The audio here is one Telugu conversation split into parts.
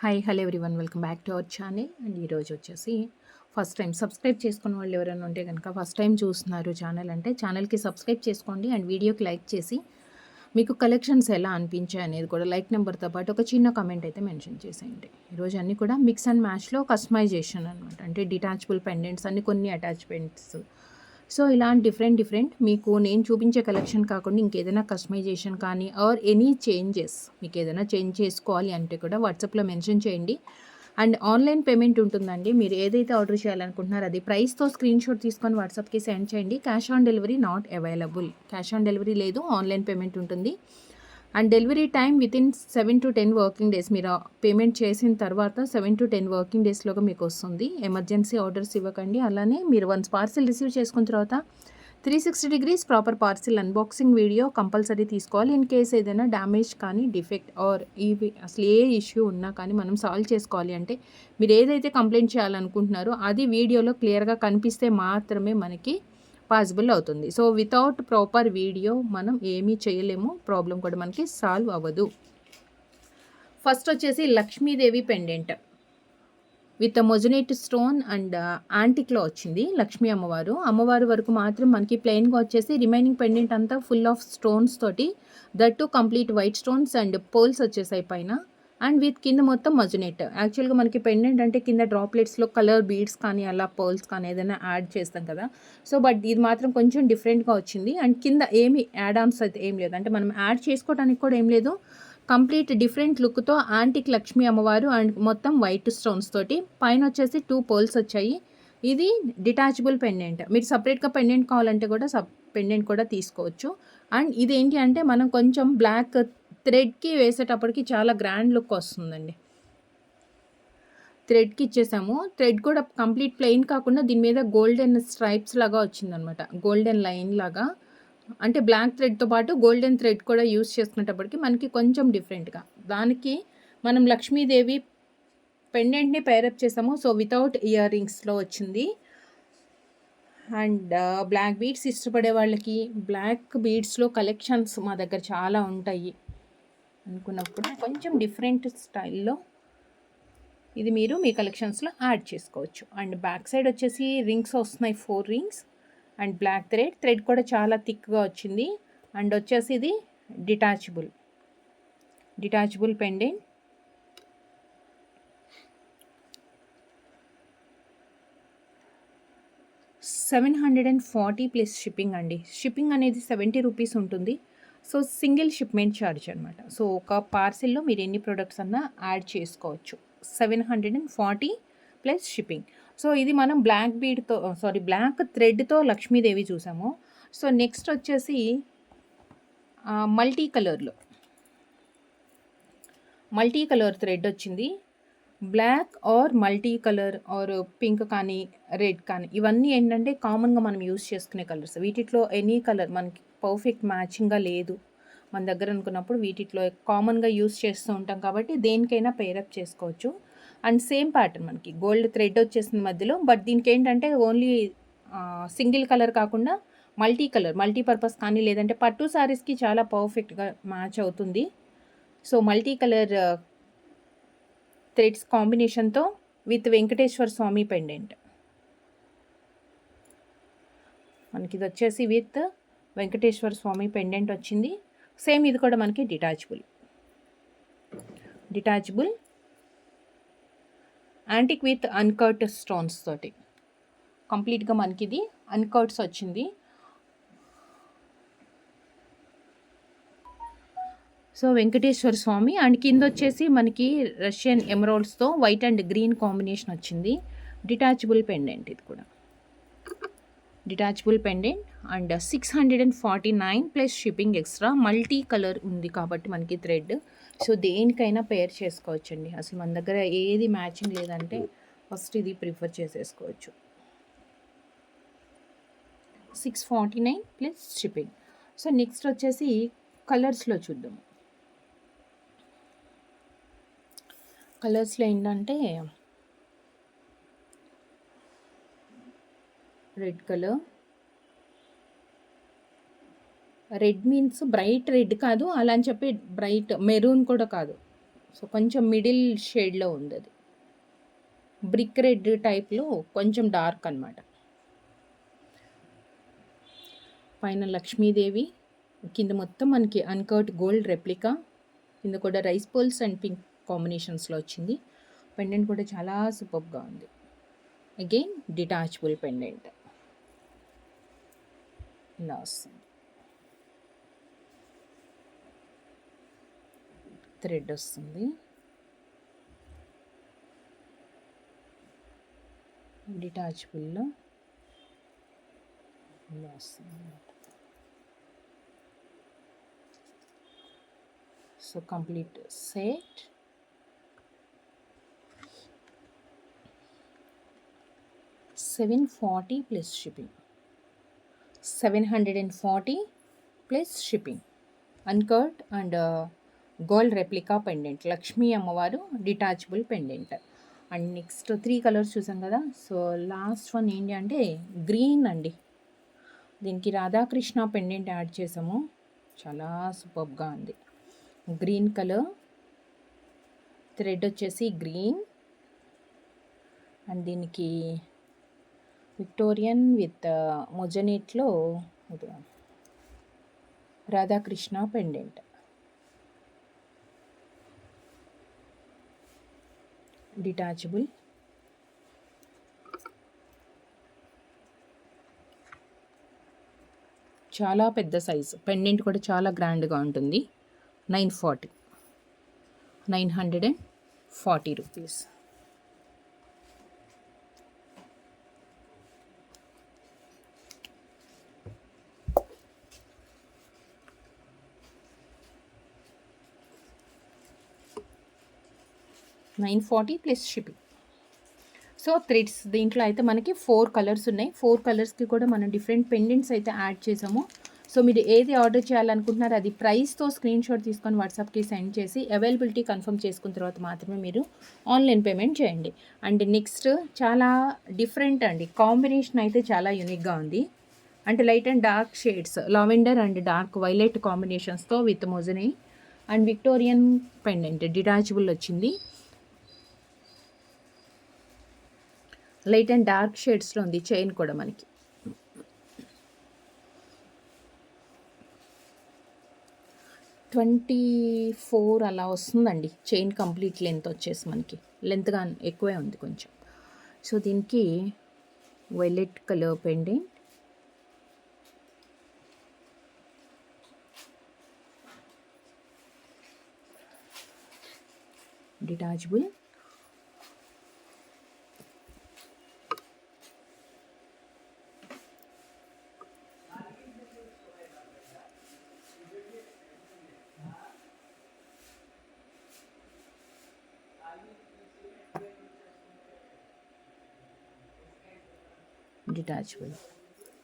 Hi hello everyone, welcome back to our channel. And ఈరోజు వచ్చేసి ఫస్ట్ టైం సబ్స్క్రైబ్ చేసుకున్న వాళ్ళు ఎవరైనా ఉంటే కనుక ఫస్ట్ టైం చూస్తున్నారు ఛానల్ అంటే ఛానల్కి సబ్స్క్రైబ్ చేసుకోండి అండ్ వీడియోకి లైక్ చేసి మీకు కలెక్షన్స్ ఎలా అనిపించాయి అనేది కూడా లైక్ నెంబర్తో పాటు ఒక చిన్న కమెంట్ అయితే మెన్షన్ చేసేయండి. ఈరోజు అన్నీ కూడా మిక్స్ అండ్ మ్యాచ్లో కస్టమైజేషన్ అనమాట, అంటే డిటాచబుల్ పెండెంట్స్ అన్ని కొన్ని అటాచ్మెంట్స్. సో ఇలాంటి డిఫరెంట్ మీకు నేను చూపించే కలెక్షన్ కాకుండా ఇంకేదైనా కస్టమైజేషన్ కానీ ఆర్ ఎనీ చేంజెస్ మీకు ఏదైనా చేంజ్ చేసుకోవాలి అంటే కూడా వాట్సాప్లో మెన్షన్ చేయండి. అండ్ ఆన్లైన్ పేమెంట్ ఉంటుందండి. మీరు ఏదైతే ఆర్డర్ చేయాలనుకుంటున్నారో అది ప్రైస్తో స్క్రీన్ షాట్ తీసుకొని వాట్సాప్కి సెండ్ చేయండి. Cash on delivery not available, cash on delivery లేదు, ఆన్లైన్ పేమెంట్ ఉంటుంది. And delivery time within 7 to 10 working days. మీరు పేమెంట్ చేసిన తర్వాత 7 to 10 వర్కింగ్ డేస్లోగా మీకు వస్తుంది. ఎమర్జెన్సీ ఆర్డర్స్ ఇవ్వకండి. అలానే మీరు వన్స్ పార్సిల్ రిసీవ్ చేసుకున్న తర్వాత 360 degrees proper parcel unboxing video compulsory తీసుకోవాలి. ఇన్ కేస్ ఏదైనా డ్యామేజ్ కానీ డిఫెక్ట్ ఆర్ ఇవి అసలు ఏ ఇష్యూ ఉన్నా కానీ మనం సాల్వ్ చేసుకోవాలి అంటే మీరు ఏదైతే కంప్లైంట్ చేయాలనుకుంటున్నారో అది వీడియోలో క్లియర్గా కనిపిస్తే మాత్రమే మనకి పాసిబుల్ అవుతుంది. సో వితౌట్ ప్రాపర్ వీడియో మనం ఏమీ చేయలేము, ప్రాబ్లం కూడా మనకి సాల్వ్ అవ్వదు. ఫస్ట్ వచ్చేసి Lakshmidevi pendant with moissanite stone and యాంటిక్లో వచ్చింది. లక్ష్మీ అమ్మవారు వరకు మాత్రం మనకి ప్లెయిన్గా వచ్చేసి రిమైనింగ్ పెండెంట్ అంతా ఫుల్ ఆఫ్ స్టోన్స్ తోటి, that too complete white stones and pearls వచ్చేసాయి పైన. అండ్ విత్ కింద మొత్తం మజునెట్. యాక్చువల్గా మనకి పెండెంట్ అంటే కింద డ్రాప్లెట్స్లో కలర్ బీడ్స్ కానీ అలా పర్ల్స్ కానీ ఏదైనా యాడ్ చేస్తాం కదా. సో బట్ ఇది మాత్రం కొంచెం డిఫరెంట్గా వచ్చింది. అండ్ కింద ఏమి యాడ్ ఆన్స్ అయితే ఏం లేదు, అంటే మనం యాడ్ చేసుకోవడానికి కూడా ఏం లేదు. కంప్లీట్ డిఫరెంట్ లుక్తో యాంటిక్ లక్ష్మీ అమ్మవారు అండ్ మొత్తం వైట్ స్టోన్స్ తోటి, పైన వచ్చేసి 2 పోల్స్ వచ్చాయి. ఇది డిటాచబుల్ పెండెంట్. మీరు సపరేట్గా పెండెంట్ కావాలంటే కూడా పెండెంట్ కూడా తీసుకోవచ్చు. అండ్ ఇది ఏంటి అంటే మనం కొంచెం బ్లాక్ థ్రెడ్కి వేసేటప్పటికి చాలా గ్రాండ్ లుక్ వస్తుందండి. థ్రెడ్కి ఇచ్చేసాము. థ్రెడ్ కూడా కంప్లీట్ ప్లెయిన్ కాకుండా దీని మీద గోల్డెన్ స్ట్రైప్స్ లాగా వచ్చిందనమాట, గోల్డెన్ లైన్ లాగా. అంటే బ్లాక్ థ్రెడ్తో పాటు గోల్డెన్ థ్రెడ్ కూడా యూస్ చేసుకునేటప్పటికి మనకి కొంచెం డిఫరెంట్గా. దానికి మనం లక్ష్మీదేవి పెండెంట్ని పేరప్ చేసాము. సో వితౌట్ ఇయర్ రింగ్స్లో వచ్చింది. అండ్ బ్లాక్ బీడ్స్ ఇష్టపడే వాళ్ళకి బ్లాక్ బీడ్స్లో కలెక్షన్స్ మా దగ్గర చాలా ఉంటాయి అనుకున్నప్పుడు కొంచెం డిఫరెంట్ స్టైల్లో ఇది మీరు మీ కలెక్షన్స్లో యాడ్ చేసుకోవచ్చు. అండ్ బ్యాక్ సైడ్ వచ్చేసి రింగ్స్ వస్తున్నాయి, 4 రింగ్స్ అండ్ బ్లాక్ థ్రెడ్ కూడా చాలా థిక్గా వచ్చింది. అండ్ వచ్చేసి ఇది డిటాచబుల్ పెండెంట్. $740 ప్లస్ షిప్పింగ్ అండి. షిప్పింగ్ అనేది 70 రూపీస్ ఉంటుంది. సో సింగిల్ షిప్మెంట్ ఛార్జ్ అనమాట. సో ఒక పార్సిల్లో మీరు ఎన్ని ప్రొడక్ట్స్ అన్నా యాడ్ చేసుకోవచ్చు. 740 ప్లస్ షిప్పింగ్. సో ఇది మనం బ్లాక్ థ్రెడ్తో లక్ష్మీదేవి చూసాము. సో నెక్స్ట్ వచ్చేసి మల్టీ కలర్ థ్రెడ్ వచ్చింది. Black or multi colour or pink కానీ రెడ్ కానీ ఇవన్నీ ఏంటంటే కామన్గా మనం యూస్ చేసుకునే కలర్స్. వీటిలో ఎనీ కలర్ మనకి పర్ఫెక్ట్ మ్యాచింగ్గా లేదు మన దగ్గర అనుకున్నప్పుడు వీటిలో కామన్గా యూస్ చేస్తూ ఉంటాం కాబట్టి దేనికైనా పేరప్ చేసుకోవచ్చు. అండ్ సేమ్ ప్యాటర్న్ మనకి గోల్డ్ థ్రెడ్ వచ్చేసింది మధ్యలో. బట్ దీనికి ఏంటంటే ఓన్లీ సింగిల్ కలర్ కాకుండా మల్టీపర్పస్ కానీ లేదంటే పట్టు శారీస్కి చాలా పర్ఫెక్ట్గా మ్యాచ్ అవుతుంది. సో మల్టీ కలర్ థ్రెడ్స్ కాంబినేషన్తో విత్ వెంకటేశ్వర స్వామి పెండెంట్. మనకి ఇది వచ్చేసి విత్ వెంకటేశ్వర స్వామి పెండెంట్ వచ్చింది. సేమ్ ఇది కూడా మనకి detachable antique with uncut stones తోటి కంప్లీట్గా మనకి ఇది అన్కట్స్ వచ్చింది. సో వెంకటేశ్వర స్వామి అండ్ కింద వచ్చేసి మనకి రష్యన్ ఎమరాల్డ్స్తో వైట్ అండ్ గ్రీన్ కాంబినేషన్ వచ్చింది. Detachable pendant. ఇది కూడా detachable pendant and 649 plus shipping extra. Multi colour ఉంది కాబట్టి మనకి థ్రెడ్. సో దేనికైనా పేర్ చేసుకోవచ్చండి. అసలు మన దగ్గర ఏది మ్యాచింగ్ లేదంటే ఫస్ట్ ఇది ప్రిఫర్ చేసేసుకోవచ్చు. 649 ప్లస్ షిప్పింగ్. సో నెక్స్ట్ వచ్చేసి కలర్స్లో చూద్దాం. కలర్స్లో ఏంటంటే red colour. Red means bright red కాదు, అలా అని చెప్పి బ్రైట్ మెరూన్ కూడా కాదు. సో కొంచెం మిడిల్ షేడ్లో ఉంది అది, బ్రిక్ రెడ్ టైప్లో కొంచెం డార్క్ అనమాట. పైన లక్ష్మీదేవి, కింద మొత్తం మనకి అన్కర్ట్ గోల్డ్ రెప్లికా, కింద కూడా రైస్ పర్ల్స్ అండ్ పింక్ కాంబినేషన్స్లో వచ్చింది. పెండెంట్ కూడా చాలా సూపర్గా ఉంది. అగైన్ డిటాచబుల్ పెండెంట్ ఇలా వస్తుంది. థ్రెడ్ వస్తుంది. డిటాచబుల్లో ఇలా వస్తుంది. So complete set $740 plus shipping. 740 plus shipping. Uncut and gold replica pendant, Lakshmi అమ్మవారు detachable pendant. And next 3 colours చూసాం కదా. సో లాస్ట్ వన్ ఏంటి అంటే గ్రీన్ అండి. దీనికి రాధాకృష్ణ పెండెంట్ యాడ్ చేసాము, చాలా సూపర్గా ఉంది. గ్రీన్ కలర్, థ్రెడ్ వచ్చేసి గ్రీన్, అండ్ దీనికి విక్టోరియన్ విత్ మొజనెట్లో రాధాకృష్ణ పెండెంట్. డిటాచబుల్. చాలా పెద్ద సైజు, పెండెంట్ కూడా చాలా గ్రాండ్గా ఉంటుంది. 940 rupees. $940 plus shipping. So threads దీంట్లో అయితే మనకి 4 కలర్స్ ఉన్నాయి. 4 కలర్స్కి కూడా మనం డిఫరెంట్ పెండెంట్స్ అయితే యాడ్ చేసాము. సో మీరు ఏది ఆర్డర్ చేయాలనుకుంటున్నారో అది ప్రైస్తో స్క్రీన్ షాట్ తీసుకొని వాట్సాప్కి సెండ్ చేసి అవైలబిలిటీ కన్ఫర్మ్ చేసుకున్న తర్వాత మాత్రమే మీరు ఆన్లైన్ పేమెంట్ చేయండి. అండ్ నెక్స్ట్ చాలా డిఫరెంట్ అండి, కాంబినేషన్ అయితే చాలా యూనిక్గా ఉంది. అంటే light and dark shades, lavender and dark violet కాంబినేషన్స్తో with moissanite and Victorian pendant detachable వచ్చింది. లైట్ అండ్ డార్క్ షేడ్స్లో ఉంది. చైన్ కూడా మనకి $24 అలా వస్తుందండి. చైన్ కంప్లీట్ లెంత్ వచ్చేసి మనకి లెంత్గా ఎక్కువే ఉంది కొంచెం. సో దీనికి violet colour pendant, detachable, detachable.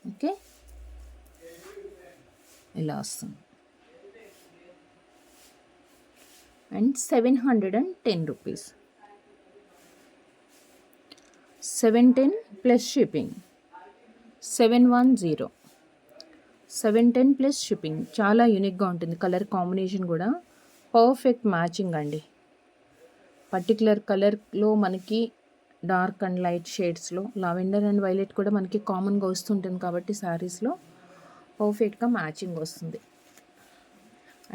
Okay, ఇలా వస్తుంది. And 710 rupees. 710 plus shipping. 710. 710 plus shipping. చాలా యూనిక్గా ఉంటుంది. కలర్ కాంబినేషన్ కూడా పర్ఫెక్ట్ మ్యాచింగ్ అండి. పర్టికులర్ కలర్లో మనకి డార్క్ అండ్ లైట్ షేడ్స్లో లావెండర్ అండ్ వైలెట్ కూడా మనకి కామన్గా వస్తుంటుంది కాబట్టి శారీస్లో పర్ఫెక్ట్గా మ్యాచింగ్ వస్తుంది.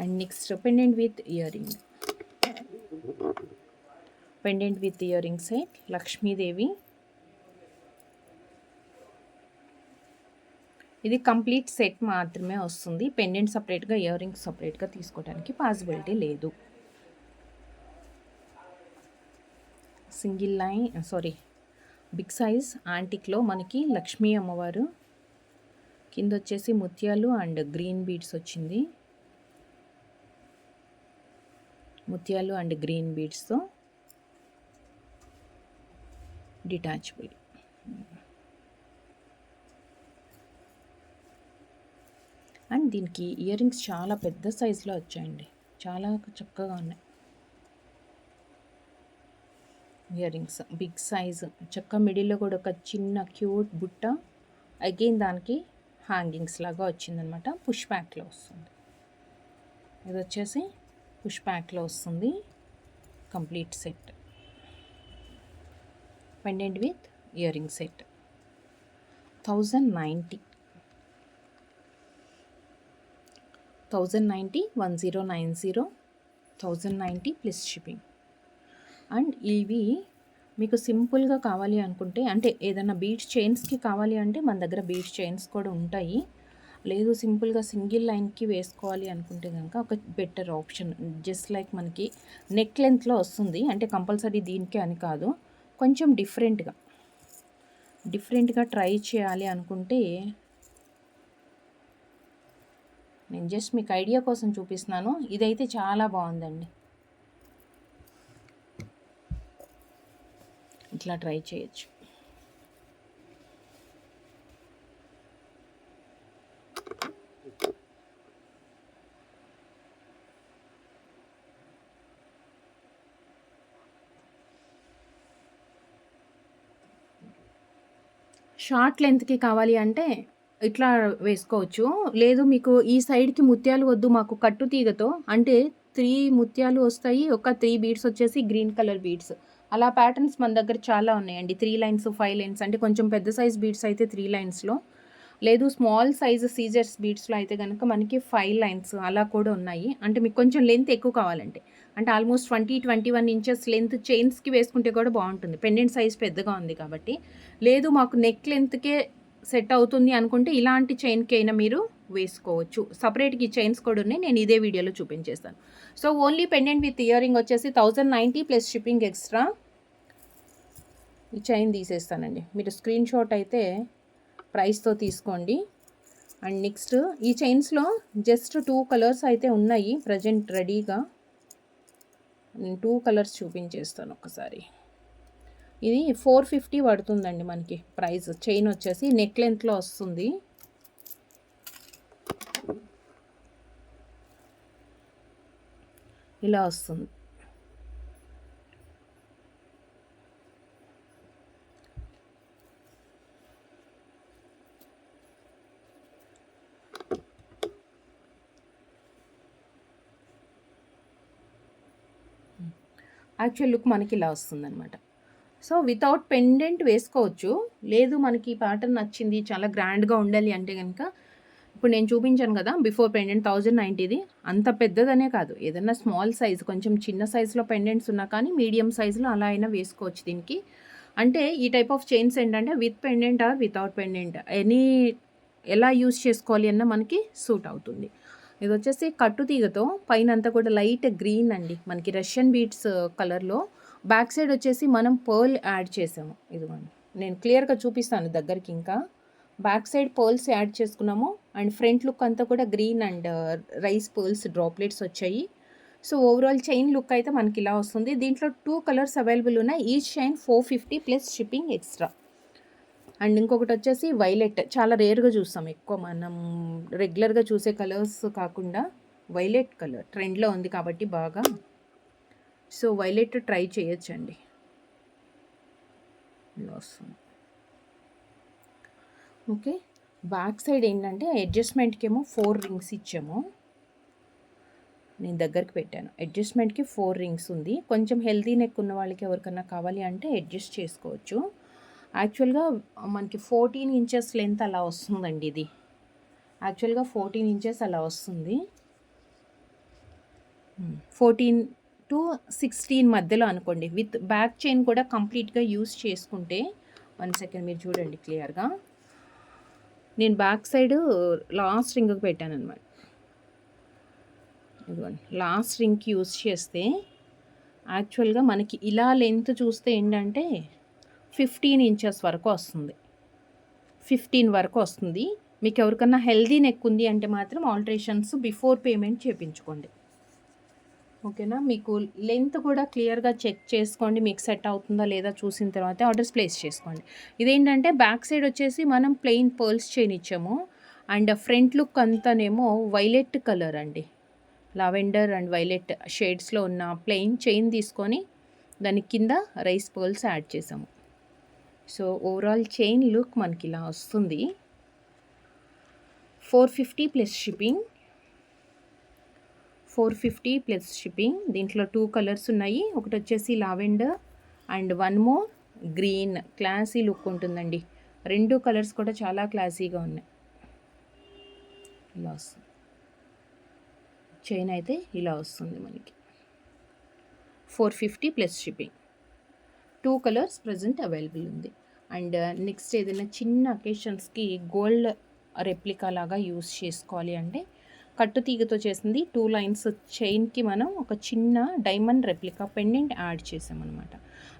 And next pendant with year ring. Pendant with year ring set, Lakshmidevi. ఇది కంప్లీట్ సెట్ మాత్రమే వస్తుంది. పెండెంట్ సపరేట్గా, ఇయర్ రింగ్స్ సపరేట్గా తీసుకోవడానికి పాసిబిలిటీ లేదు. సింగిల్ లైన్ బిగ్ సైజ్ యాంటిక్లో మనకి లక్ష్మీ అమ్మవారు, కింద వచ్చేసి ముత్యాలు అండ్ గ్రీన్ బీడ్స్ వచ్చింది. ముత్యాలు అండ్ గ్రీన్ బీడ్స్తో డిటాచబుల్. అండ్ దీనికి ఇయర్ రింగ్స్ చాలా పెద్ద సైజులో వచ్చాయండి, చాలా చక్కగా ఉన్నాయి. ఇయర్ రింగ్స్ బిగ్ సైజ్, చక్క మిడిల్లో కూడా ఒక చిన్న క్యూట్ బుట్ట, అగైన్ దానికి హ్యాంగింగ్స్ లాగా వచ్చిందనమాట. పుష్ బ్యాక్లో వస్తుంది. ఇది వచ్చేసి పుష్ బ్యాక్లో వస్తుంది. Complete set, pendant with year ring set 1090 1090 1090 plus shipping. And ఇవి మీకు సింపుల్గా కావాలి అనుకుంటే, అంటే ఏదైనా బీడ్స్ చైన్స్కి కావాలి అంటే మన దగ్గర బీడ్స్ చైన్స్ కూడా ఉంటాయి. లేదు సింపుల్గా సింగిల్ లైన్కి వేసుకోవాలి అనుకుంటే కనుక ఒక బెటర్ ఆప్షన్, జస్ట్ లైక్ మనకి నెక్ లెంత్లో వస్తుంది. అంటే కంపల్సరీ దీనికే అని కాదు, కొంచెం డిఫరెంట్గా ట్రై చేయాలి అనుకుంటే నేను జస్ట్ మీకు ఐడియా కోసం చూపిస్తున్నాను. ఇదైతే చాలా బాగుందండి, ఇట్లా ట్రై చేయొచ్చు. షార్ట్ లెంత్కి కావాలి అంటే ఇట్లా వేసుకోవచ్చు. లేదు మీకు ఈ సైడ్కి ముత్యాలు వద్దు మాకు కట్టు తీగతో అంటే 3 ముత్యాలు వస్తాయి, ఒక 3 బీడ్స్ వచ్చేసి గ్రీన్ కలర్ బీడ్స్. అలా ప్యాటర్న్స్ మన దగ్గర చాలా ఉన్నాయండి. 3 లైన్స్ 5 లైన్స్, అంటే కొంచెం పెద్ద సైజ్ బీడ్స్ అయితే 3 లైన్స్లో, లేదు స్మాల్ సైజ్ సీజర్స్ బీడ్స్లో అయితే కనుక మనకి 5 లైన్స్ అలా కూడా ఉన్నాయి. అంటే మీకు కొంచెం లెంత్ ఎక్కువ కావాలంటే, అంటే ఆల్మోస్ట్ 20-21 ఇంచెస్ లెంత్ చైన్స్కి వేసుకుంటే కూడా బాగుంటుంది. పెండెంట్ సైజ్ పెద్దగా ఉంది కాబట్టి. లేదు మాకు నెక్ లెంత్కే సెట్ అవుతుంది అనుకుంటే ఇలాంటి చైన్కి అయినా మీరు వేసుకోవచ్చు. సపరేట్గా ఈ చైన్స్ కూడా ఉన్నాయి, నేను ఇదే వీడియోలో చూపించేస్తాను. So only pendant with ear ring వచ్చేసి 1090 ప్లస్ షిప్పింగ్ ఎక్స్ట్రా. ఈ చైన్ తీసేస్తానండి, మీరు స్క్రీన్ షాట్ అయితే ప్రైస్తో తీసుకోండి. అండ్ నెక్స్ట్ ఈ చైన్స్లో జస్ట్ 2 కలర్స్ అయితే ఉన్నాయి ప్రజెంట్ రెడీగా. నేను 2 కలర్స్ చూపించేస్తాను ఒకసారి. ఇది 450 పడుతుందండి మనకి ప్రైస్. చైన్ వచ్చేసి నెక్ లెంత్లో వస్తుంది. ఇలా వస్తుంది. యాక్చువల్ లుక్ మనకి ఇలా వస్తుందన్నమాట. సో వితౌట్ పెండెంట్ వేసుకోవచ్చు. లేదు మనకి ఈ ప్యాటర్న్ నచ్చింది, చాలా గ్రాండ్గా ఉండాలి అంటే కనుక ఇప్పుడు నేను చూపించాను కదా బిఫోర్ పెండెంట్ 1090ది, అంత పెద్దదనే కాదు, ఏదైనా స్మాల్ సైజ్ కొంచెం చిన్న సైజులో పెండెంట్స్ ఉన్నా కానీ మీడియం సైజులో అలా అయినా వేసుకోవచ్చు దీనికి. అంటే ఈ టైప్ ఆఫ్ చైన్స్ ఏంటంటే with pendant or without pendant ఎలా యూస్ చేసుకోవాలి అన్న మనకి సూట్ అవుతుంది. ఇది వచ్చేసి కట్టు తీగతో పైన అంతా కూడా లైట్ గ్రీన్ అండి, మనకి రష్యన్ బీట్స్ కలర్లో. బ్యాక్ సైడ్ వచ్చేసి మనం పర్ల్ యాడ్ చేసాము. ఇదిగోండి నేను క్లియర్గా చూపిస్తాను దగ్గరికి. ఇంకా బ్యాక్ సైడ్ పర్ల్స్ యాడ్ చేసుకున్నాము. అండ్ ఫ్రంట్ లుక్ అంతా కూడా green and rice pearls droplets వచ్చాయి. సో ఓవరాల్ చైన్ లుక్ అయితే మనకి ఇలా వస్తుంది. దీంట్లో 2 కలర్స్ అవైలబుల్ ఉన్నాయి. Each chain 450 plus shipping extra. And ఇంకొకటి వచ్చేసి వైలెట్, చాలా రేర్గా చూస్తాం, ఎక్కువ మనం రెగ్యులర్గా చూసే కలర్స్ కాకుండా వైలెట్ కలర్ ట్రెండ్లో ఉంది కాబట్టి బాగా. సో వైలెట్ ట్రై చేయొచ్చండి, ఇలా వస్తుంది. ఓకే, బ్యాక్ సైడ్ ఏంటంటే అడ్జస్ట్మెంట్కి ఏమో 4 రింగ్స్ ఇచ్చాము. నేను దగ్గరికి పెట్టాను, అడ్జస్ట్మెంట్కి 4 రింగ్స్ ఉంది. కొంచెం హెల్తీ నెక్ ఉన్న వాళ్ళకి ఎవరికన్నా కావాలి అంటే అడ్జస్ట్ చేసుకోవచ్చు. యాక్చువల్గా మనకి 14 ఇంచెస్ లెంత్ అలా వస్తుందండి. ఇది యాక్చువల్గా 14 ఇంచెస్ అలా వస్తుంది. 14 to 16 మధ్యలో అనుకోండి. విత్ బ్యాక్ చైన్ కూడా కంప్లీట్గా యూస్ చేసుకుంటే, 1 సెకండ్ మీరు చూడండి క్లియర్గా. నేను బ్యాక్ సైడ్ లాస్ట్ రింగ్కి పెట్టాను అనమాట. ఇదిగోండి లాస్ట్ రింగ్కి యూస్ చేస్తే యాక్చువల్గా మనకి ఇలా లెంత్ చూస్తే ఏంటంటే 15 ఇంచెస్ వరకు వస్తుంది, 15 వరకు వస్తుంది. మీకు ఎవరికన్నా హెల్దీ నెక్ ఉంది అంటే మాత్రం ఆల్టరేషన్స్ బిఫోర్ పేమెంట్ చేయించుకోండి. ఓకేనా, మీకు లెంత్ కూడా క్లియర్గా చెక్ చేసుకోండి, మీకు సెట్ అవుతుందా లేదా చూసిన తర్వాత ఆర్డర్స్ ప్లేస్ చేసుకోండి. ఇదేంటంటే బ్యాక్ సైడ్ వచ్చేసి మనం ప్లెయిన్ పర్ల్స్ చైన్ ఇచ్చాము. అండ్ ఫ్రంట్ లుక్ అంతానేమో వైలెట్ కలర్ అండి, లావెండర్ అండ్ వైలెట్ షేడ్స్లో ఉన్న ప్లెయిన్ చైన్ తీసుకొని దాని కింద రైస్ పర్ల్స్ యాడ్ చేసాము. సో ఓవరాల్ చైన్ లుక్ మనకి ఇలా వస్తుంది. 450 ప్లస్ షిప్పింగ్, 450 ప్లస్ షిప్పింగ్. దీంట్లో 2 కలర్స్ ఉన్నాయి. ఒకటి వచ్చేసి lavender and one more green. Classy look ఉంటుందండి. 2 కలర్స్ కూడా చాలా క్లాసీగా ఉన్నాయి. ఇలా వస్తుంది. చైన్ అయితే ఇలా వస్తుంది మనకి. 450 plus shipping. 2 colours present available ఉంది. అండ్ నెక్స్ట్ ఏదైనా చిన్న అకేషన్స్కి గోల్డ్ రెప్లికా లాగా యూస్ చేసుకోవాలి అంటే కట్టు తీగతో చేసింది 2 లైన్స్ చైన్కి మనం ఒక చిన్న డైమండ్ రెప్లికా పెండెంట్ యాడ్ చేసామన్నమాట.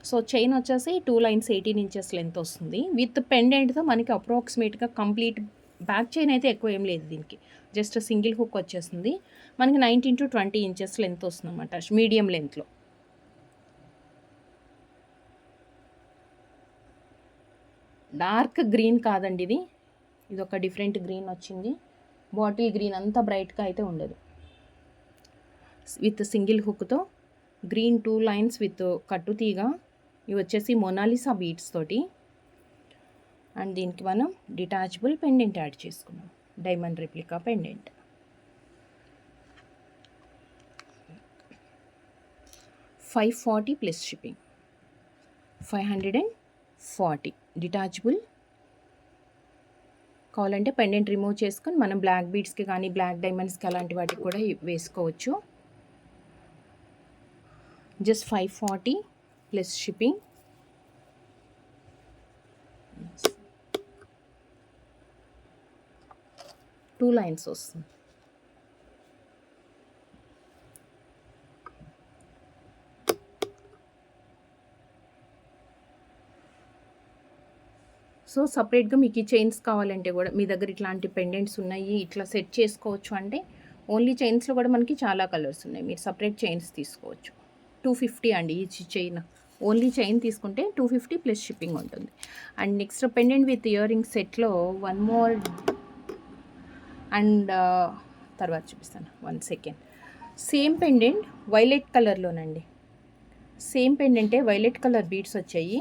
సో చైన్ వచ్చేసి 2 లైన్స్ 18 ఇంచెస్ లెంత్ వస్తుంది. విత్ పెండెంట్తో మనకి అప్రాక్సిమేట్గా కంప్లీట్ బ్యాక్ చైన్ అయితే ఎక్కువ ఏం లేదు దీనికి. జస్ట్ సింగిల్ హుక్ వచ్చేస్తుంది. మనకి 19 to 20 ఇంచెస్ లెంత్ వస్తుంది అనమాట, మీడియం లెంత్లో. డార్క్ గ్రీన్ కాదండి ఇది ఒక డిఫరెంట్ గ్రీన్ వచ్చింది. బాటిల్ గ్రీన్ అంతా బ్రైట్గా అయితే ఉండదు. విత్ సింగిల్ హుక్తో గ్రీన్ 2 లైన్స్ విత్ కట్టు తీగ. ఇవి వచ్చేసి మొనాలిసా బీడ్స్ తోటి. అండ్ దీనికి మనం డిటాచబుల్ పెండెంట్ యాడ్ చేసుకున్నాం, diamond replica pendant. $540 plus shipping. 540 detachable. కావాలంటే పెండెంట్ రిమూవ్ చేసుకొని మనం బ్లాక్ బీడ్స్కి కానీ బ్లాక్ డైమండ్స్కి అలాంటి వాటికి కూడా వేసుకోవచ్చు. Just 540 plus shipping. Two lines వస్తుంది. సో సపరేట్గా మీకు ఈ చైన్స్ కావాలంటే కూడా మీ దగ్గర ఇట్లాంటి పెండెంట్స్ ఉన్నాయి, ఇట్లా సెట్ చేసుకోవచ్చు అంటే ఓన్లీ చైన్స్లో కూడా మనకి చాలా కలర్స్ ఉన్నాయి. మీరు సపరేట్ చైన్స్ తీసుకోవచ్చు. 250 అండి ఈ చైన్. ఓన్లీ చైన్ తీసుకుంటే 250 ప్లస్ షిప్పింగ్ ఉంటుంది. And next pendant with ear ring సెట్లో వన్ మోర్ అండ్ తర్వాత చూపిస్తాను, 1 సెకండ్. సేమ్ పెండెంట్ వైలెట్ కలర్లోనండి. సేమ్ పెండెంటే వైలెట్ కలర్ బీడ్స్ వచ్చాయి.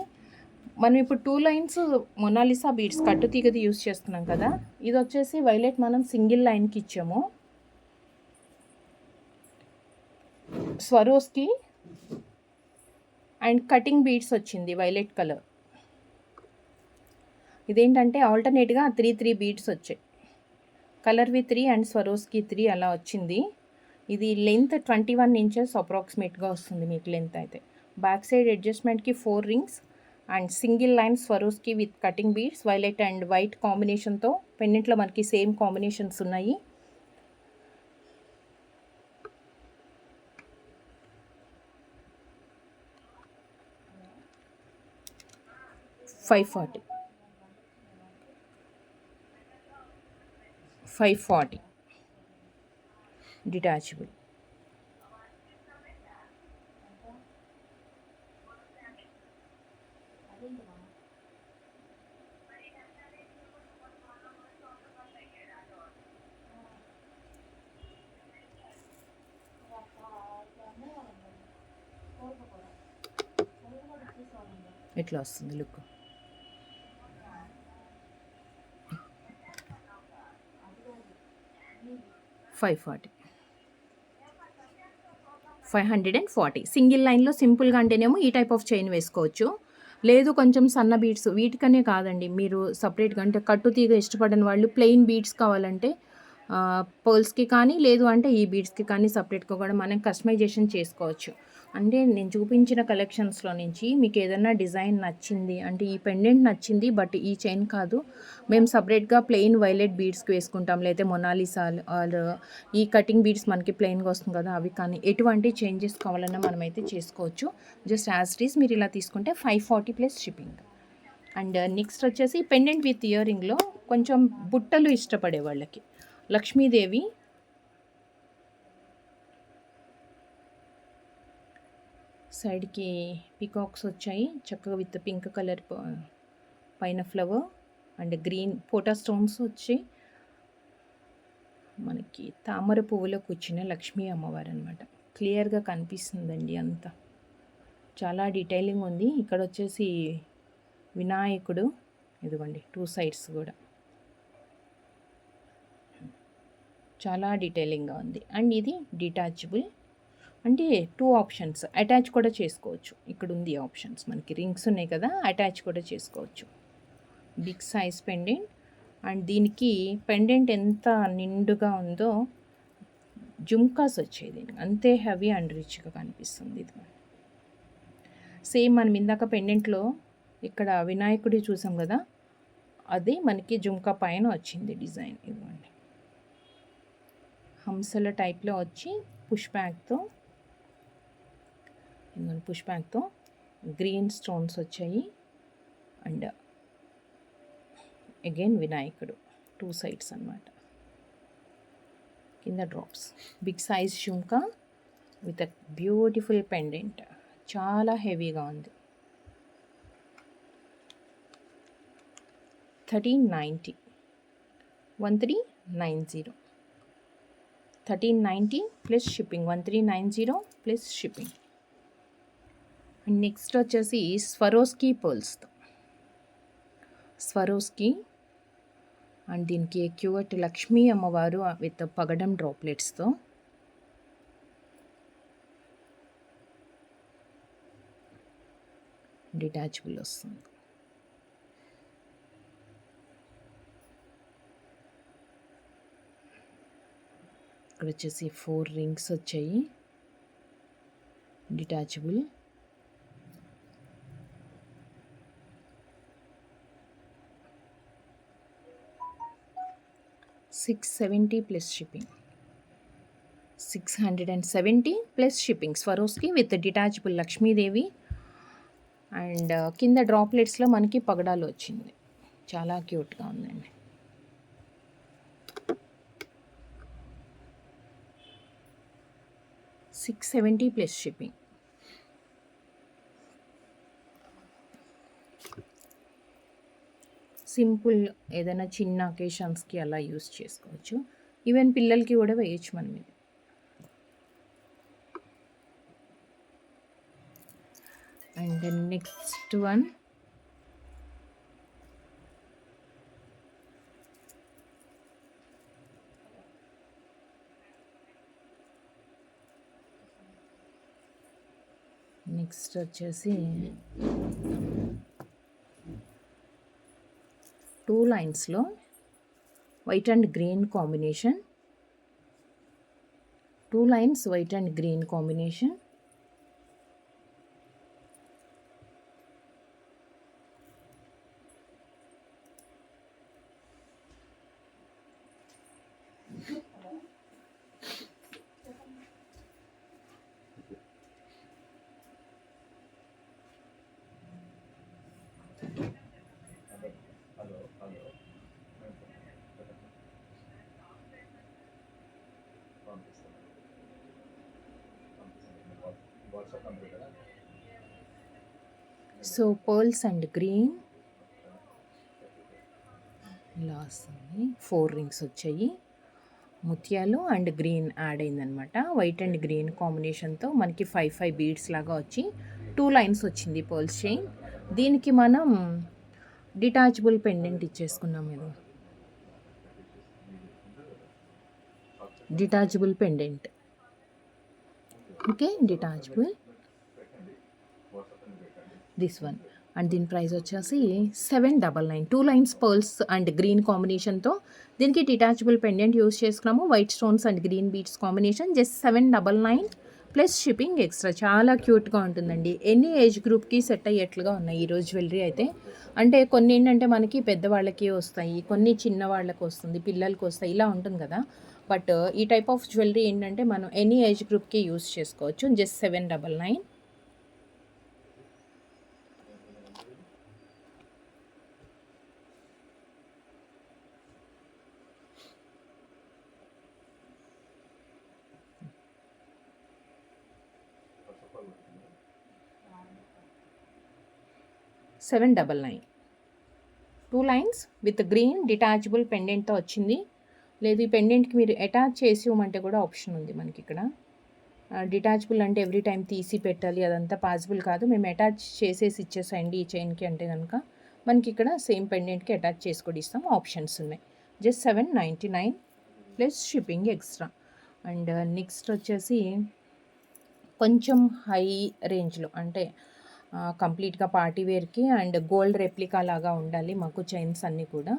మనం ఇప్పుడు 2 లైన్స్ మొనాలిసా బీడ్స్ కట్టు తీగది యూస్ చేస్తున్నాం కదా. ఇది వచ్చేసి వైలెట్ మనం సింగిల్ లైన్కి ఇచ్చాము. స్వరోస్కి అండ్ కటింగ్ బీడ్స్ వచ్చింది వైలెట్ కలర్. ఇదేంటంటే ఆల్టర్నేట్గా 3 బీడ్స్ వచ్చాయి. కలర్వి 3 అండ్ స్వరోస్కి 3 అలా వచ్చింది. ఇది లెంత్ 21 ఇంచెస్ అప్రాక్సిమేట్గా వస్తుంది మీకు లెంత్ అయితే. బ్యాక్ సైడ్ అడ్జస్ట్మెంట్కి 4 rings and single line Swarovski with cutting beads violet and white కాంబినేషన్తో. పెండెంట్లో మనకి సేమ్ కాంబినేషన్స్ ఉన్నాయి. $540 డిటాచబుల్. ఇట్లా వస్తుంది లుక్. $540 సింగిల్ లైన్లో సింపుల్గా అంటేనేమో ఈ టైప్ ఆఫ్ చైన్ వేసుకోవచ్చు. లేదు కొంచెం సన్న బీడ్స్ వీటికనే కాదండి, మీరు సపరేట్గా అంటే కట్టు తీగ ఇష్టపడని వాళ్ళు ప్లెయిన్ బీడ్స్ కావాలంటే పర్ల్స్కి కానీ లేదు అంటే ఈ బీడ్స్కి కానీ సపరేట్గా కూడా మనం కస్టమైజేషన్ చేసుకోవచ్చు. అంటే నేను చూపించిన కలెక్షన్స్లో నుంచి మీకు ఏదైనా డిజైన్ నచ్చింది అంటే ఈ పెండెంట్ నచ్చింది బట్ ఈ చైన్ కాదు, మేము సపరేట్గా ప్లెయిన్ వైలెట్ బీడ్స్కి వేసుకుంటాం, లేకపోతే మొనాలిసా ఆర్ ఈ కటింగ్ బీడ్స్ మనకి ప్లెయిన్గా వస్తుంది కదా అవి కానీ ఎటువంటి చేంజెస్ కావాలన్నా మనమైతే చేసుకోవచ్చు. జస్ట్ యాజ్ ఇట్ ఈస్ మీరు ఇలా తీసుకుంటే 540 ప్లస్ షిప్పింగ్. అండ్ నెక్స్ట్ వచ్చేసి పెండెంట్ విత్ ఇయర్ రింగ్లో కొంచెం బుట్టలు ఇష్టపడే వాళ్ళకి లక్ష్మీదేవి సైడ్కి పికాక్స్ వచ్చాయి చక్కగా విత్ పింక్ కలర్ పైన ఫ్లవర్ అండ్ గ్రీన్ పోటా స్టోన్స్ వచ్చి మనకి తామర పువ్వులో కూర్చున్న లక్ష్మీ అమ్మవారు అనమాట. క్లియర్గా కనిపిస్తుందండి అంతా, చాలా డీటెయిలింగ్ ఉంది. ఇక్కడ వచ్చేసి వినాయకుడు, ఇదిగోండి 2 సైడ్స్ కూడా చాలా డీటెయిలింగ్గా ఉంది. అండ్ ఇది డిటాచబుల్, అంటే 2 ఆప్షన్స్, అటాచ్ కూడా చేసుకోవచ్చు. ఇక్కడ ఉంది ఆప్షన్స్, మనకి రింగ్స్ ఉన్నాయి కదా, అటాచ్ కూడా చేసుకోవచ్చు. Big size pendant. అండ్ దీనికి పెండెంట్ ఎంత నిండుగా ఉందో జుమ్కాస్ వచ్చాయి దీనికి, అంతే హెవీ అండ్ రిచ్గా కనిపిస్తుంది ఇది. సేమ్ మనం ఇందాక పెండెంట్లో ఇక్కడ వినాయకుడి చూసాం కదా, అది మనకి జుమ్కా పైన వచ్చింది డిజైన్. ఇదిగోండి, హంసల టైప్లో వచ్చి పుష్ బ్యాక్తో, పుష్ బ్యాక్తో గ్రీన్ స్టోన్స్ వచ్చాయి. అండ్ అగైన్ వినాయకుడు 2 సైడ్స్ అన్నమాట. కింద drops, big size jhumka with a beautiful pendant, చాలా హెవీగా ఉంది. 1390, 1390, 1390 plus shipping, 1390 plus shipping. And next వచ్చేసి స్వరోస్కీ పర్ల్స్తో, స్వరోస్కీ. అండ్ దీనికి క్యూట్ లక్ష్మీ అమ్మవారు విత్ పగడం డ్రాప్లెట్స్తో. డిటాచబుల్ వస్తుంది. ఇక్కడ వచ్చేసి 4 రింగ్స్ వచ్చాయి, detachable. $670 plus shipping, 670 plus shipping. Swarovski with detachable Lakshmidevi. And కింద డ్రాప్లెట్స్లో మనకి పగడాలు వచ్చింది, చాలా క్యూట్గా ఉందండి. $670 ప్లస్ షిప్పింగ్. సింపుల్ ఏదైనా చిన్న అకేషన్స్కి అలా యూస్ చేసుకోవచ్చు. ఈవెన్ పిల్లలకి కూడా వేయచ్చు మనం ఇది. అండ్ దెన్ నెక్స్ట్ వన్ వచ్చేసి 2 లైన్స్లో white and green combination, 2 lines white and green combination. So pearls and green ఇలా వస్తుంది. 4 రింగ్స్ వచ్చాయి, ముత్యాలు అండ్ గ్రీన్ యాడ్ అయిందనమాట. వైట్ అండ్ గ్రీన్ కాంబినేషన్తో మనకి 5 బీడ్స్ లాగా వచ్చి 2 లైన్స్ వచ్చింది పర్ల్స్ చైన్. దీనికి మనం డిటాచబుల్ పెండెంట్ ఇచ్చేసుకున్నాం. ఇది detachable pendant, okay, detachable this one. And దీని ప్రైస్ వచ్చేసి $799, 2 లైన్స్ పర్ల్స్ అండ్ గ్రీన్ కాంబినేషన్తో దీనికి డిటాచబుల్ పెండెంట్ యూస్ చేసుకున్నాము. White stones and green beads combination, just $799 plus shipping extra. చాలా క్యూట్గా ఉంటుందండి, ఎనీ ఏజ్ గ్రూప్కి సెట్ అయ్యేట్లుగా ఉన్నాయి ఈరోజు జ్యువెలరీ అయితే. అంటే కొన్ని ఏంటంటే మనకి పెద్దవాళ్ళకి వస్తాయి, కొన్ని చిన్న వాళ్ళకి వస్తుంది, పిల్లలకి వస్తాయి, ఇలా ఉంటుంది కదా. బట్ ఈ టైప్ ఆఫ్ జ్యువెలరీ ఏంటంటే మనం ఎనీ ఏజ్ గ్రూప్కి యూస్ చేసుకోవచ్చు. Just $799. $799, 2 lines with green detachable పెండెంట్తో వచ్చింది. లేదు ఈ పెండెంట్కి మీరు అటాచ్ చేసి ఇవ్వమంటే కూడా ఆప్షన్ ఉంది మనకి ఇక్కడ. డిటాచబుల్ అంటే ఎవ్రీ టైం తీసి పెట్టాలి, అదంతా పాసిబుల్ కాదు. మేము అటాచ్ చేసేసి ఇచ్చేసేయండి ఈ చైన్కి అంటే కనుక మనకి ఇక్కడ సేమ్ పెండెంట్కి అటాచ్ చేసి కూడా ఇస్తాం, ఆప్షన్స్ ఉన్నాయి. Just $799. Plus shipping extra. And next వచ్చేసి కొంచెం హై రేంజ్లో అంటే కంప్లీట్గా పార్టీ వేర్కి అండ్ గోల్డ్ రెప్లికా లాగా ఉండాలి మాకు చైన్స్ అన్నీ కూడా.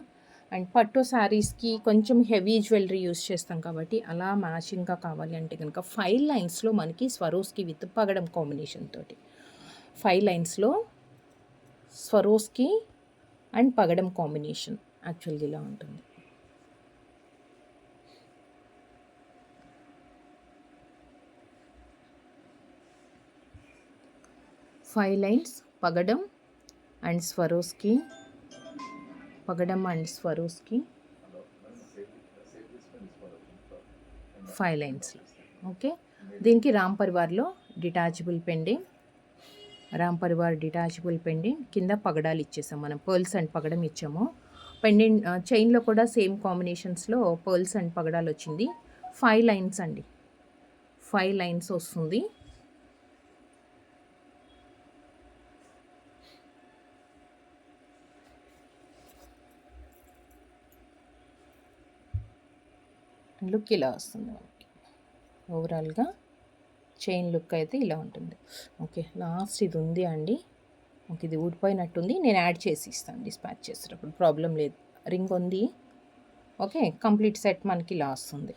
అండ్ పట్టు శారీస్కి కొంచెం హెవీ జ్యువెలరీ యూస్ చేస్తాం కాబట్టి అలా మ్యాచింగ్గా కావాలి అంటే కనుక 5 లైన్స్లో మనకి స్వరోస్కి విత్ పగడం కాంబినేషన్ తోటి 5 లైన్స్లో స్వరోస్కి అండ్ పగడం కాంబినేషన్ యాక్చువల్గా ఇలా ఉంటుంది. ఫైవ్ లైన్స్ పగడం అండ్ స్వరోస్కి, పగడం అండ్ స్వరోస్కి 5 లైన్స్లో. ఓకే, దీనికి రామ్ పరివార్లో detachable pending, Ram Parivar detachable pending కింద పగడాలు ఇచ్చేసాం మనం, పర్ల్స్ అండ్ పగడం ఇచ్చాము. పెండెంట్ చైన్లో కూడా సేమ్ కాంబినేషన్స్లో పర్ల్స్ అండ్ పగడాలు వచ్చింది. 5 లైన్స్ అండి, 5 లైన్స్ వస్తుంది. లుక్ ఇలా వస్తుంది మనకి, ఓవరాల్గా చైన్ లుక్ అయితే ఇలా ఉంటుంది. ఓకే, లాస్ట్ ఇది ఉంది అండి, ఓకే ఇది ఊడిపోయినట్టుంది, నేను యాడ్ చేసి ఇస్తాను డిస్పాచ్ చేసేటప్పుడు, ప్రాబ్లం లేదు. రింగ్ ఉంది. ఓకే, కంప్లీట్ సెట్ మనకి ఇలా వస్తుంది.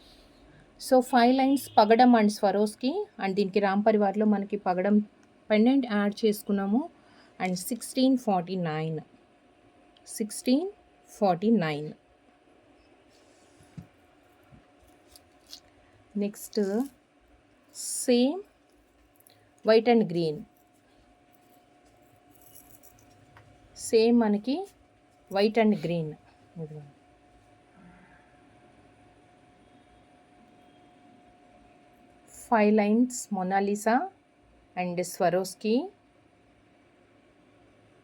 సో 5 లైన్స్ పగడం అండ్ స్వరోస్కి అండ్ దీనికి రామ్ పరివార్లో మనకి పగడం పెండెంట్ యాడ్ చేసుకున్నాము. And 1649. Next same white and green, same మనకి white and green. 5 lines Mona Lisa and Swarovski.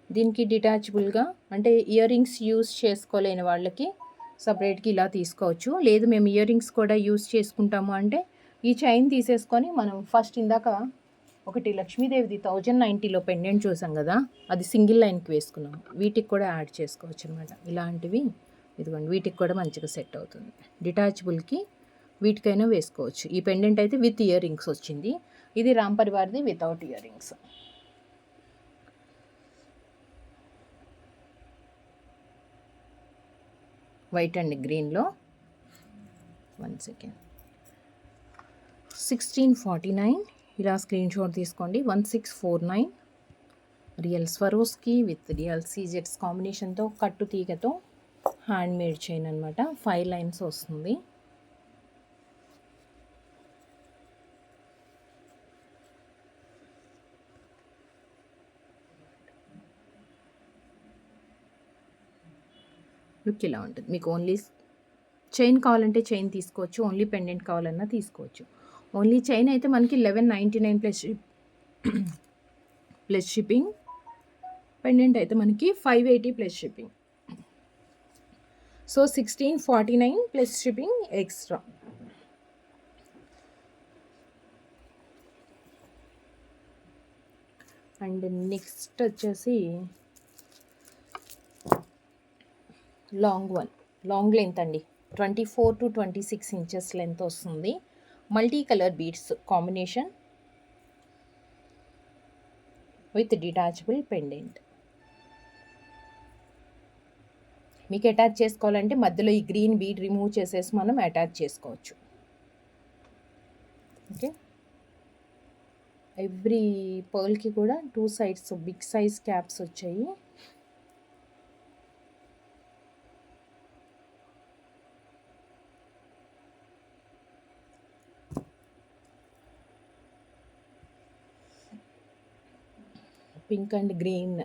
దీనికి డిటాచబుల్గా అంటే ఇయర్ రింగ్స్ యూస్ చేసుకోలేని వాళ్ళకి సపరేట్గా ఇలా తీసుకోవచ్చు. లేదు మేము ఇయర్ రింగ్స్ కూడా యూస్ చేసుకుంటాము అంటే ఈ చైన్ తీసేసుకొని మనం ఫస్ట్ ఇందాక ఒకటి లక్ష్మీదేవిది 1090లో పెండెంట్ చూసాం కదా, అది సింగిల్ లైన్కి వేసుకున్నాం. వీటికి కూడా యాడ్ చేసుకోవచ్చు అనమాట. ఇలాంటివి ఇదిగోండి, వీటికి కూడా మంచిగా సెట్ అవుతుంది. డిటాచబుల్కి వీటికైనా వేసుకోవచ్చు. ఈ పెండెంట్ అయితే విత్ ఇయర్ రింగ్స్ వచ్చింది, ఇది రామ్ పరివార్ది without earrings. White and గ్రీన్లో 1 సెకండ్ 1649 ఇలా స్క్రీన్ షాట్ తీసుకోండి. 1649 రియల్ స్వరోస్కి విత్ రియల్ సీజెట్స్ కాంబినేషన్తో కట్టు తీగతో హ్యాండ్ మేడ్ చైన్ అనమాట. 5 లైన్స్ వస్తుంది. లుక్ ఇలా ఉంటుంది. మీకు ఓన్లీ చైన్ కావాలంటే చైన్ తీసుకోవచ్చు, ఓన్లీ పెండెంట్ కావాలన్నా తీసుకోవచ్చు. ఓన్లీ చైన్ అయితే మనకి 1199 ప్లస్ షిప్పింగ్, పెండెంట్ అయితే మనకి 580 plus shipping. So 1649 plus shipping extra. And next వచ్చేసి లాంగ్ లెంత్ అండి, 24 to 26 ఇంచెస్ లెంత్ వస్తుంది. Multi colour beads combination with detachable pendant. మీకు అటాచ్ చేసుకోవాలంటే మధ్యలో ఈ గ్రీన్ బీడ్ రిమూవ్ చేసేసి మనం అటాచ్ చేసుకోవచ్చు. ఓకే, ఎవ్రీ పర్ల్కి కూడా 2 సైడ్స్ బిగ్ సైజ్ క్యాప్స్ వచ్చాయి. Pink and green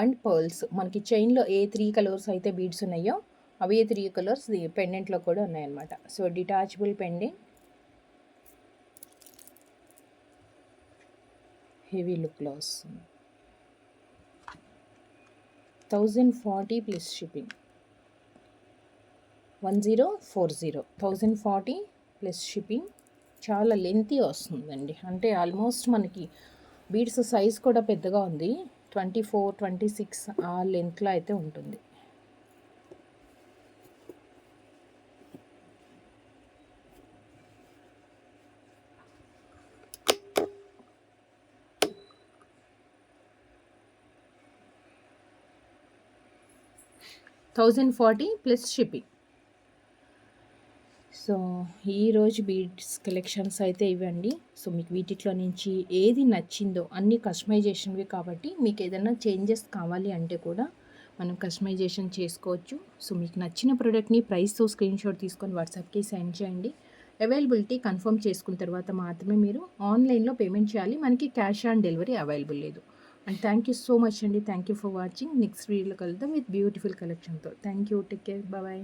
and pearls, మనకి చైన్లో ఏ 3 కలర్స్ అయితే బీడ్స్ ఉన్నాయో అవే 3 కలర్స్ పెండెంట్లో కూడా ఉన్నాయన్నమాట. సో డిటాచబుల్ పెండెంట్, హెవీ లుక్లో వస్తుంది. 1040 ప్లస్ షిప్పింగ్, 1040 1040 ప్లస్ షిప్పింగ్. చాలా లెంతీ వస్తుందండి, అంటే ఆల్మోస్ట్ మనకి బీడ్స్ సైజ్ కూడా పెద్దగా ఉంది, 24, 26 ఆ లెంత్లో అయితే ఉంటుంది. 1040 ప్లస్ షిప్పింగ్. సో ఈరోజు బీడ్స్ కలెక్షన్స్ అయితే ఇవ్వండి. సో మీకు వీటిలో నుంచి ఏది నచ్చిందో అన్నీ కస్టమైజేషన్వి కాబట్టి మీకు ఏదైనా చేంజెస్ కావాలి అంటే కూడా మనం కస్టమైజేషన్ చేసుకోవచ్చు. సో మీకు నచ్చిన ప్రోడక్ట్ని ప్రైస్తో స్క్రీన్ షాట్ తీసుకొని వాట్సాప్కి సెండ్ చేయండి. అవైలబిలిటీ కన్ఫర్మ్ చేసుకున్న తర్వాత మాత్రమే మీరు ఆన్లైన్లో పేమెంట్ చేయాలి. మనకి క్యాష్ ఆన్ డెలివరీ అవైలబుల్ లేదు. And thank you so much అండి. Thank you for watching. Next వీడియోలో కలుద్దాం విత్ బ్యూటిఫుల్ కలెక్షన్తో. Thank you. Take care. Bye.